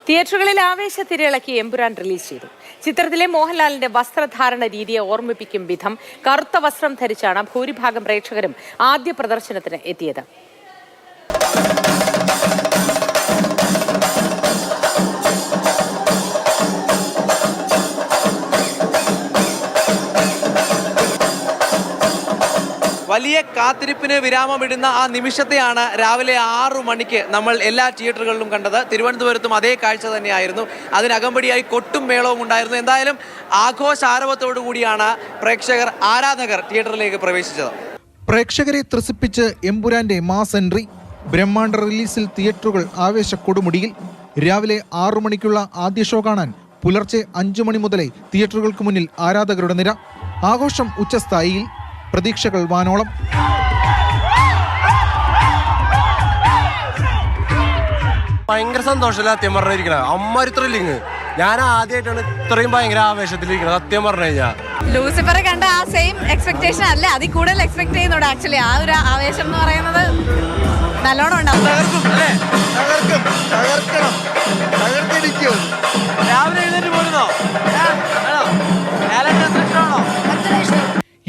തിയേറ്ററുകളിൽ ആവേശത്തിരയിളക്കി എമ്പുരാൻ റിലീസ് ചെയ്തു. ചിത്രത്തിലെ മോഹൻലാലിന്റെ വസ്ത്രധാരണ രീതിയെ ഓർമ്മിപ്പിക്കും വിധം കറുത്ത വസ്ത്രം ധരിച്ചാണ് ഭൂരിഭാഗം പ്രേക്ഷകരും ആദ്യ പ്രദർശനത്തിന് എത്തിയത്. വലിയ കാത്തിരിപ്പിന് വിരാമമിടുന്ന ആ നിമിഷത്തെയാണ് രാവിലെ 6 മണിക്ക് നമ്മൾ എല്ലാ തിയേറ്ററുകളിലും കണ്ടത്. തിരുവനന്തപുരത്തും അതേ കാഴ്ച തന്നെയായിരുന്നു. അതിനകമ്പടിയായി കൊട്ടും മേളവും ഉണ്ടായിരുന്നു. എന്തായാലും ആഘോഷാരവത്തോടു കൂടിയാണ് ആരാധകർ തിയേറ്ററിലേക്ക് പ്രവേശിച്ചത്. പ്രേക്ഷകരെ ത്രസിപ്പിച്ച് എമ്പുരാന്റെ മാസ് എൻട്രി. ബ്രഹ്മാണ്ഡ റിലീസിൽ തിയേറ്ററുകൾ ആവേശ കൊടുമുടിയിൽ. രാവിലെ 6 മണിക്കുള്ള ആദ്യ ഷോ കാണാൻ പുലർച്ചെ 5 മണി മുതലേ തിയേറ്ററുകൾക്ക് മുന്നിൽ ആരാധകരുടെ നിര. ആഘോഷം ഉച്ചസ്ഥായിയിൽ, പ്രതീക്ഷകൾ വാനോളം. ഭയങ്കര സന്തോഷമല്ല സത്യം പറഞ്ഞിരിക്കണ അമ്മൊരു ത്രില്ലിങ്. ഞാൻ ആദ്യമായിട്ടാണ് ഇത്രയും ഭയങ്കര ആവേശത്തിലിരിക്കുന്നത് സത്യം പറഞ്ഞു കഴിഞ്ഞാൽ. ലൂസിഫറെ കണ്ട ആ സെയിം എക്സ്പെക്ടേഷൻ അല്ല, അതിൽ കൂടുതൽ എക്സ്പെക്ട് ചെയ്യുന്നുണ്ട്. ആക്ച്വലി ആ ഒരു ആവേശം എന്ന് പറയുന്നത് നല്ലോണം ഉണ്ടാവും.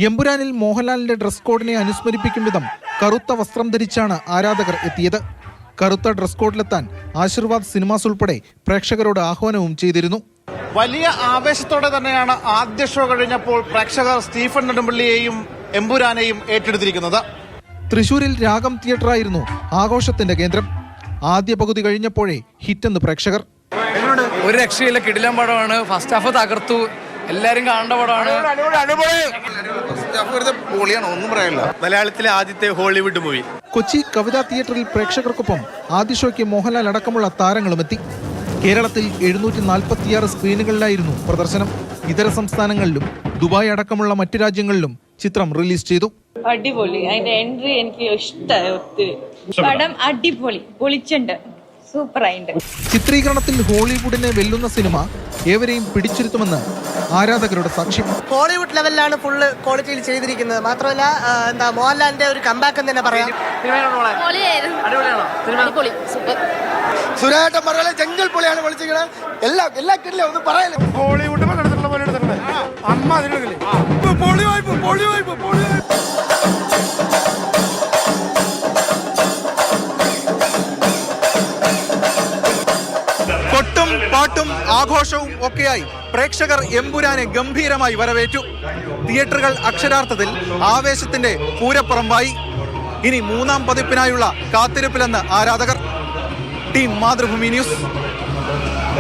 എമ്പുരാനിൽ മോഹൻലാലിന്റെ ഡ്രസ് കോഡിനെ അനുസ്മരിപ്പിക്കും വിധം കറുത്ത വസ്ത്രം ധരിച്ചാണ് ആരാധകർ എത്തിയത്. കറുത്ത ഡ്രസ് കോഡിലെത്താൻ ആശീർവാദ് സിനിമാസ് ഉൾപ്പെടെ പ്രേക്ഷകരോട് ആഹ്വാനവും ചെയ്തിരുന്നു. വലിയ ആവേശത്തോടെ തന്നെയാണ് ആദ്യ ഷോ കഴിഞ്ഞപ്പോൾ പ്രേക്ഷകർ സ്റ്റീഫൻ നെടുമ്പള്ളിയെയും എമ്പുരാനെയും ഏറ്റെടുത്തിരിക്കുന്നത്. തൃശൂരിൽ രാഗം തിയേറ്ററായിരുന്നു ആഘോഷത്തിന്റെ കേന്ദ്രം. ആദ്യ പകുതി കഴിഞ്ഞപ്പോഴേ ഹിറ്റെന്ന് പ്രേക്ഷകർ. ഒരു രക്ഷയില്ല, കിടിലൻ പടമാണ്. ഫസ്റ്റ് ഹാഫ് തകർത്തു, എല്ലാരും കാണേണ്ട പടമാണ്. ഒന്നും പറയാനില്ല. മലയാളത്തിലെ ആദ്യത്തെ ഹോളിവുഡ് മൂവി. കൊച്ചി കവിതാ തിയേറ്ററിൽ പ്രേക്ഷകർക്കൊപ്പം ആദ്യ ഷോയ്ക്ക് മോഹൻലാൽ അടക്കമുള്ള താരങ്ങളുമെത്തി. കേരളത്തിൽ 746 സ്ക്രീനുകളിലായിരുന്നു പ്രദർശനം. ഇതര സംസ്ഥാനങ്ങളിലും ദുബായ് അടക്കമുള്ള മറ്റു രാജ്യങ്ങളിലും ചിത്രം റിലീസ് ചെയ്തു. അടിപൊളി, അതിന്റെ എൻട്രി എനിക്ക് ഇഷ്ടമായി ഒത്തിരി. പടം അടിപൊളി, പൊളിച്ചുണ്ട്, സൂപ്പറായിട്ടുണ്ട്. ചിത്രീകരണത്തിൽ ഹോളിവുഡിനെ വെല്ലുന്ന സിനിമ ഏവരെയും പിടിച്ചിരുത്തുമെന്ന് ആരാധകരുടെ സാക്ഷ്യം. ഹോളിവുഡ് ലെവലിലാണ് ഫുള്ള് ക്വാളിറ്റിയിൽ ചെയ്തിരിക്കുന്നത്. മാത്രമല്ല മോഹൻലാലിന്റെ ഒരു കമ്പാക്ക് എന്ന് തന്നെ പറയാം. സുരേട്ടൻ പറഞ്ഞ ജംഗിൾ പൊളിയാണ് വിളിച്ചിരിക്കുന്നത്. എല്ലാ കിട്ടില്ല ഒന്നും പറയല്ലേ. ഹോളിവുഡ് പലയിടത്തുള്ള പോലെ അമ്മ അതിനുള്ളിൽ കൊട്ടും പാട്ടും ആഘോഷവും ഒക്കെയായി പ്രേക്ഷകർ എമ്പുരാനെ ഗംഭീരമായി വരവേറ്റു. തിയേറ്ററുകൾ അക്ഷരാർത്ഥത്തിൽ ആവേശത്തിന്റെ പൂരപ്പുറമ്പായി. ഇനി 3ാം പതിപ്പിനായുള്ള കാത്തിരിപ്പിലെന്ന് ആരാധകർ. Team Mathrubhumi news.